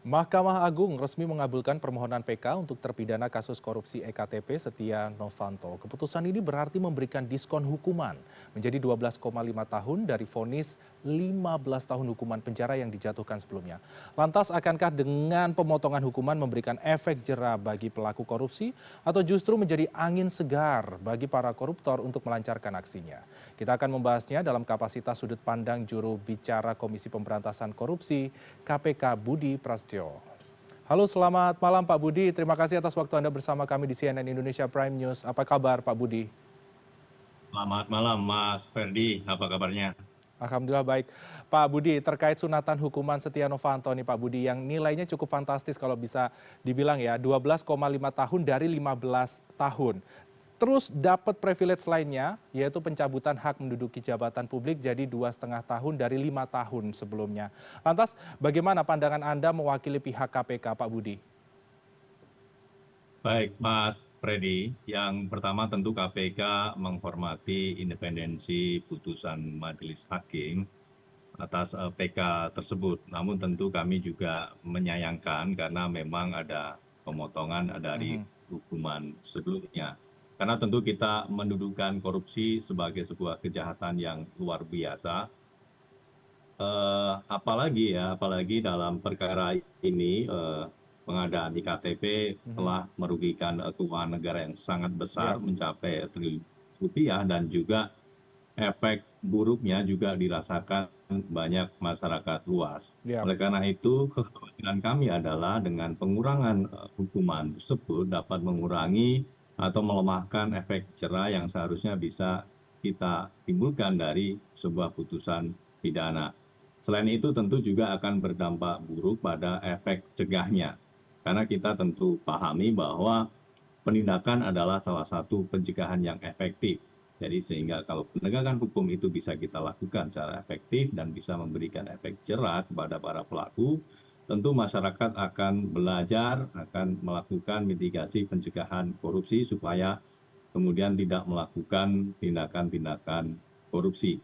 Mahkamah Agung resmi mengabulkan permohonan PK untuk terpidana kasus korupsi EKTP Setia Novanto. Keputusan ini berarti memberikan diskon hukuman menjadi 12,5 tahun dari vonis 15 tahun hukuman penjara yang dijatuhkan sebelumnya. Lantas akankah dengan pemotongan hukuman memberikan efek jera bagi pelaku korupsi atau justru menjadi angin segar bagi para koruptor untuk melancarkan aksinya? Kita akan membahasnya dalam kapasitas sudut pandang juru bicara Komisi Pemberantasan Korupsi KPK Budi Prasetyo. Halo, selamat malam Pak Budi. Terima kasih atas waktu Anda bersama kami di CNN Indonesia Prime News. Apa kabar Pak Budi? Selamat malam Mas Ferdi, apa kabarnya? Alhamdulillah baik. Pak Budi, terkait sunatan hukuman Setia Novanto nih Pak Budi yang nilainya cukup fantastis kalau bisa dibilang ya, 12,5 tahun dari 15 tahun. Terus dapat privilege lainnya, yaitu pencabutan hak menduduki jabatan publik jadi 2,5 tahun dari 5 tahun sebelumnya. Lantas, bagaimana pandangan Anda mewakili pihak KPK, Pak Budi? Baik Mas Freddy, yang pertama tentu KPK menghormati independensi putusan majelis hakim atas PK tersebut. Namun tentu kami juga menyayangkan karena memang ada pemotongan dari hukuman sebelumnya. Karena tentu kita mendudukan korupsi sebagai sebuah kejahatan yang luar biasa. Apalagi dalam perkara ini pengadaan iktp telah merugikan keuangan negara yang sangat besar mencapai triliun rupiah, dan juga efek buruknya juga dirasakan banyak masyarakat luas. Ya. Oleh karena itu, kekhawatiran kami adalah dengan pengurangan hukuman tersebut dapat mengurangi atau melemahkan efek jera yang seharusnya bisa kita timbulkan dari sebuah putusan pidana. Selain itu tentu juga akan berdampak buruk pada efek cegahnya. Karena kita tentu pahami bahwa penindakan adalah salah satu pencegahan yang efektif. Jadi sehingga kalau penegakan hukum itu bisa kita lakukan secara efektif dan bisa memberikan efek jera kepada para pelaku, tentu masyarakat akan belajar, akan melakukan mitigasi pencegahan korupsi supaya kemudian tidak melakukan tindakan-tindakan korupsi.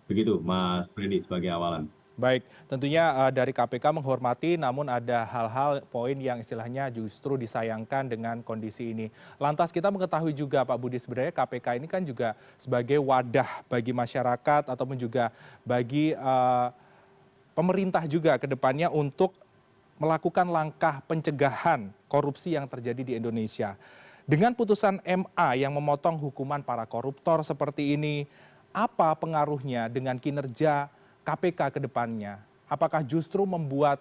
Begitu Mas Freddy sebagai awalan. Baik, tentunya dari KPK menghormati, namun ada hal-hal poin yang istilahnya justru disayangkan dengan kondisi ini. Lantas kita mengetahui juga Pak Budi, sebenarnya KPK ini kan juga sebagai wadah bagi masyarakat ataupun juga bagi pemerintah juga ke depannya untuk melakukan langkah pencegahan korupsi yang terjadi di Indonesia. Dengan putusan MA yang memotong hukuman para koruptor seperti ini, apa pengaruhnya dengan kinerja KPK ke depannya? Apakah justru membuat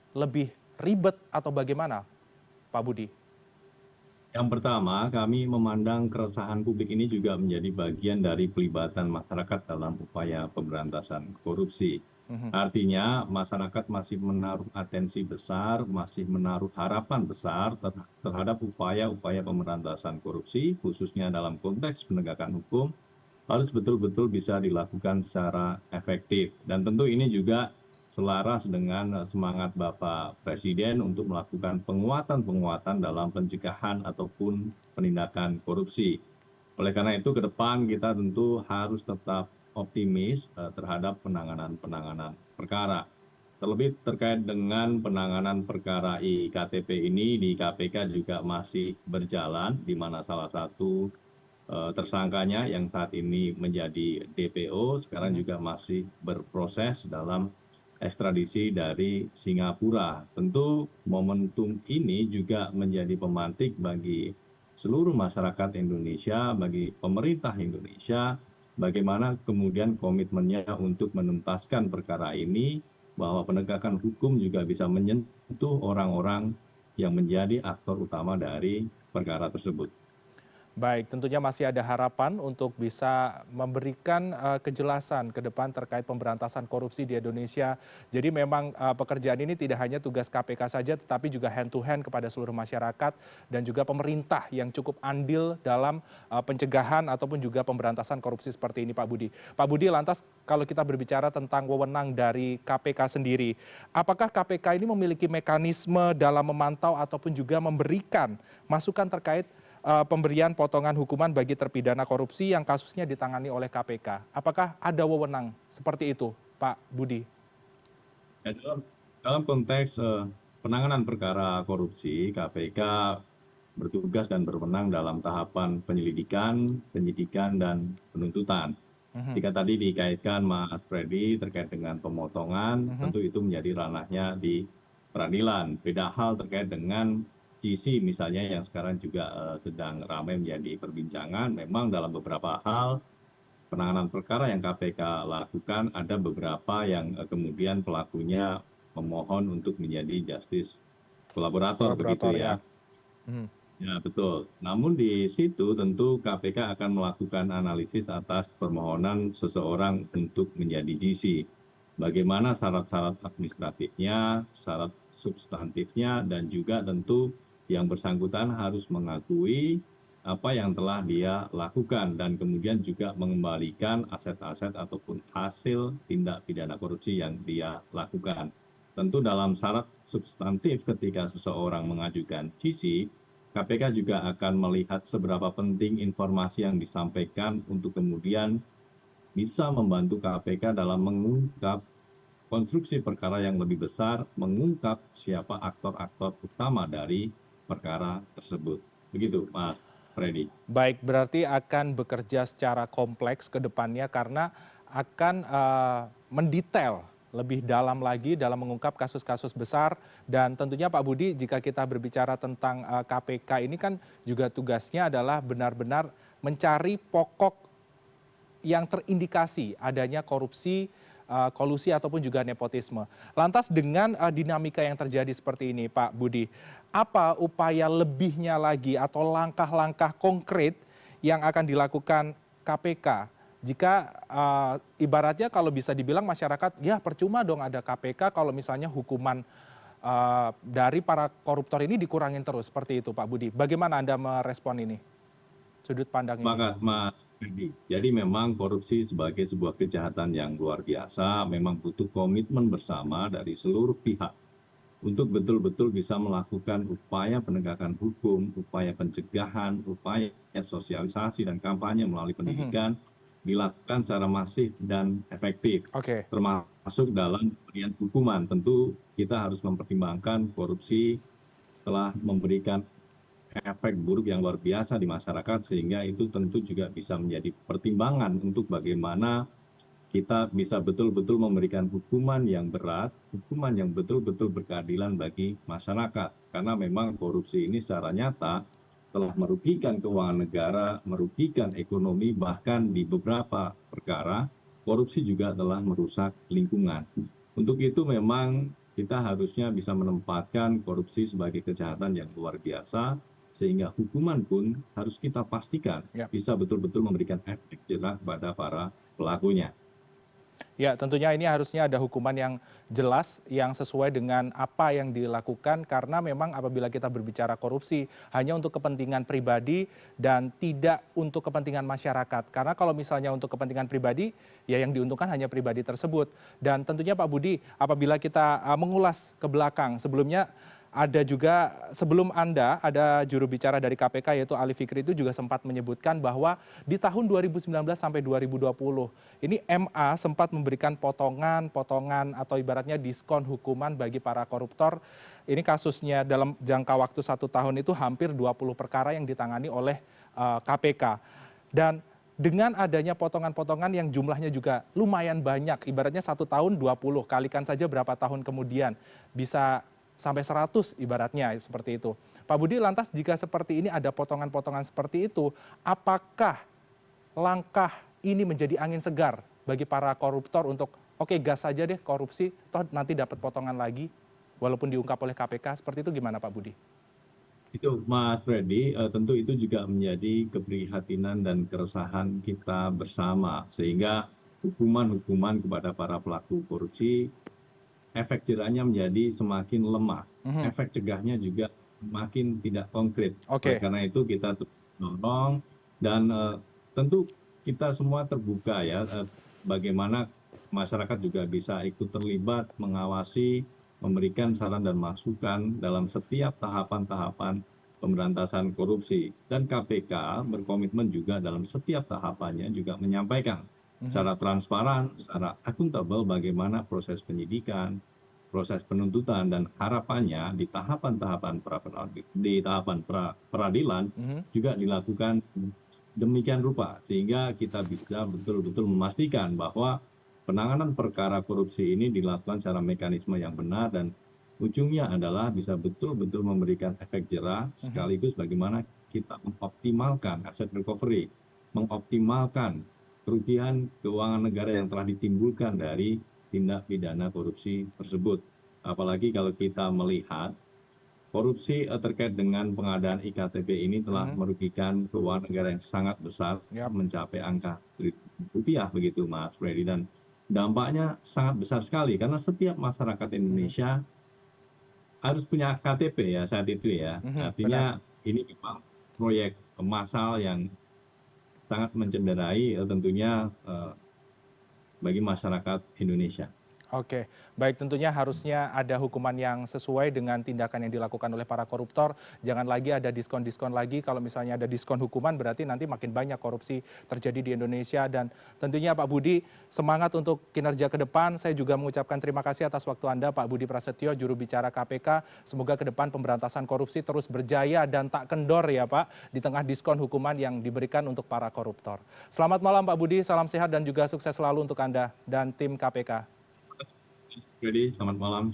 lebih ribet atau bagaimana, Pak Budi? Yang pertama, kami memandang keresahan publik ini juga menjadi bagian dari pelibatan masyarakat dalam upaya pemberantasan korupsi. Artinya, masyarakat masih menaruh atensi besar, masih menaruh harapan besar terhadap upaya-upaya pemberantasan korupsi, khususnya dalam konteks penegakan hukum, harus betul-betul bisa dilakukan secara efektif. Dan tentu ini juga selaras dengan semangat Bapak Presiden untuk melakukan penguatan-penguatan dalam pencegahan ataupun penindakan korupsi. Oleh karena itu ke depan kita tentu harus tetap optimis terhadap penanganan perkara. Terlebih terkait dengan penanganan perkara iktp ini di KPK juga masih berjalan, di mana salah satu tersangkanya yang saat ini menjadi DPO sekarang juga masih berproses dalam ekstradisi dari Singapura. Tentu momentum ini juga menjadi pemantik bagi seluruh masyarakat Indonesia, bagi pemerintah Indonesia, bagaimana kemudian komitmennya untuk menuntaskan perkara ini, bahwa penegakan hukum juga bisa menyentuh orang-orang yang menjadi aktor utama dari perkara tersebut. Baik, tentunya masih ada harapan untuk bisa memberikan kejelasan ke depan terkait pemberantasan korupsi di Indonesia. Jadi memang pekerjaan ini tidak hanya tugas KPK saja, tetapi juga hand to hand kepada seluruh masyarakat dan juga pemerintah yang cukup andil dalam pencegahan ataupun juga pemberantasan korupsi seperti ini, Pak Budi. Pak Budi, lantas kalau kita berbicara tentang wewenang dari KPK sendiri, apakah KPK ini memiliki mekanisme dalam memantau ataupun juga memberikan masukan terkait pemberian potongan hukuman bagi terpidana korupsi yang kasusnya ditangani oleh KPK. Apakah ada wewenang seperti itu, Pak Budi? Dalam konteks penanganan perkara korupsi, KPK bertugas dan berwenang dalam tahapan penyelidikan, penyidikan, dan penuntutan. Jika tadi dikaitkan Mas Freddy terkait dengan pemotongan, tentu itu menjadi ranahnya di peradilan. Beda hal terkait dengan GC misalnya yang sekarang juga sedang ramai menjadi perbincangan. Memang dalam beberapa hal penanganan perkara yang KPK lakukan ada beberapa yang kemudian pelakunya memohon untuk menjadi justice kolaborator begitu ya. Ya betul. Namun di situ tentu KPK akan melakukan analisis atas permohonan seseorang untuk menjadi GC. Bagaimana syarat-syarat administratifnya, syarat substantifnya, dan juga tentu yang bersangkutan harus mengakui apa yang telah dia lakukan dan kemudian juga mengembalikan aset-aset ataupun hasil tindak pidana korupsi yang dia lakukan. Tentu dalam syarat substantif ketika seseorang mengajukan GC, KPK juga akan melihat seberapa penting informasi yang disampaikan untuk kemudian bisa membantu KPK dalam mengungkap konstruksi perkara yang lebih besar, mengungkap siapa aktor-aktor utama dari perkara tersebut. Begitu, Mas Freddy. Baik, berarti akan bekerja secara kompleks ke depannya karena akan mendetail lebih dalam lagi dalam mengungkap kasus-kasus besar. Dan tentunya Pak Budi, jika kita berbicara tentang KPK ini kan juga tugasnya adalah benar-benar mencari pokok yang terindikasi adanya korupsi, kolusi ataupun juga nepotisme. Lantas dengan dinamika yang terjadi seperti ini Pak Budi, apa upaya lebihnya lagi atau langkah-langkah konkret yang akan dilakukan KPK jika ibaratnya kalau bisa dibilang masyarakat ya percuma dong ada KPK kalau misalnya hukuman dari para koruptor ini dikurangin terus seperti itu Pak Budi. Bagaimana Anda merespon ini? Sudut pandang ini. Maka Mas Freddy, jadi memang korupsi sebagai sebuah kejahatan yang luar biasa memang butuh komitmen bersama dari seluruh pihak untuk betul-betul bisa melakukan upaya penegakan hukum, upaya pencegahan, upaya sosialisasi dan kampanye melalui pendidikan dilakukan secara masif dan efektif, termasuk dalam pemberian hukuman. Tentu kita harus mempertimbangkan korupsi telah memberikan efek buruk yang luar biasa di masyarakat, sehingga itu tentu juga bisa menjadi pertimbangan untuk bagaimana kita bisa betul-betul memberikan hukuman yang berat, hukuman yang betul-betul berkeadilan bagi masyarakat. Karena memang korupsi ini secara nyata telah merugikan keuangan negara, merugikan ekonomi, bahkan di beberapa perkara korupsi juga telah merusak lingkungan. Untuk itu memang kita harusnya bisa menempatkan korupsi sebagai kejahatan yang luar biasa, sehingga hukuman pun harus kita pastikan bisa betul-betul memberikan efek jerah kepada para pelakunya. Ya, tentunya ini harusnya ada hukuman yang jelas, yang sesuai dengan apa yang dilakukan, karena memang apabila kita berbicara korupsi hanya untuk kepentingan pribadi dan tidak untuk kepentingan masyarakat. Karena kalau misalnya untuk kepentingan pribadi, ya yang diuntungkan hanya pribadi tersebut. Dan tentunya Pak Budi, apabila kita mengulas ke belakang, sebelumnya ada juga sebelum Anda, ada juru bicara dari KPK yaitu Ali Fikri itu juga sempat menyebutkan bahwa di tahun 2019 sampai 2020 ini MA sempat memberikan potongan atau ibaratnya diskon hukuman bagi para koruptor. Ini kasusnya dalam jangka waktu 1 tahun itu hampir 20 perkara yang ditangani oleh KPK. Dan dengan adanya potongan-potongan yang jumlahnya juga lumayan banyak, ibaratnya 1 tahun 20, kalikan saja berapa tahun kemudian bisa sampai 100 ibaratnya seperti itu. Pak Budi, lantas jika seperti ini ada potongan-potongan seperti itu, apakah langkah ini menjadi angin segar bagi para koruptor untuk oke gas saja deh korupsi, toh nanti dapat potongan lagi walaupun diungkap oleh KPK, seperti itu gimana Pak Budi? Itu Mas Freddy, tentu itu juga menjadi keprihatinan dan keresahan kita bersama, sehingga hukuman-hukuman kepada para pelaku korupsi efek jerahnya menjadi semakin lemah, efek cegahnya juga semakin tidak konkret. Karena itu kita dorong dan tentu kita semua terbuka ya, bagaimana masyarakat juga bisa ikut terlibat, mengawasi, memberikan saran dan masukan dalam setiap tahapan-tahapan pemberantasan korupsi. Dan KPK berkomitmen juga dalam setiap tahapannya juga menyampaikan secara transparan, secara akuntabel bagaimana proses penyidikan, proses penuntutan dan harapannya di tahapan-tahapan peradilan juga dilakukan demikian rupa sehingga kita bisa betul-betul memastikan bahwa penanganan perkara korupsi ini dilakukan secara mekanisme yang benar dan ujungnya adalah bisa betul-betul memberikan efek jerah sekaligus bagaimana kita mengoptimalkan aset recovery, mengoptimalkan kerugian keuangan negara yang telah ditimbulkan dari tindak pidana korupsi tersebut. Apalagi kalau kita melihat korupsi terkait dengan pengadaan iktp ini telah merugikan keuangan negara yang sangat besar, mencapai angka rupiah begitu Mas Freddy, dan dampaknya sangat besar sekali karena setiap masyarakat Indonesia harus punya KTP ya saat itu ya. Artinya ini memang proyek massal yang sangat mencederai tentunya bagi masyarakat Indonesia. Oke, baik, tentunya harusnya ada hukuman yang sesuai dengan tindakan yang dilakukan oleh para koruptor. Jangan lagi ada diskon-diskon lagi. Kalau misalnya ada diskon hukuman berarti nanti makin banyak korupsi terjadi di Indonesia. Dan tentunya Pak Budi, semangat untuk kinerja ke depan. Saya juga mengucapkan terima kasih atas waktu Anda, Pak Budi Prasetyo, juru bicara KPK. Semoga ke depan pemberantasan korupsi terus berjaya dan tak kendor ya Pak, di tengah diskon hukuman yang diberikan untuk para koruptor. Selamat malam Pak Budi, salam sehat dan juga sukses selalu untuk Anda dan tim KPK. Jadi, selamat malam.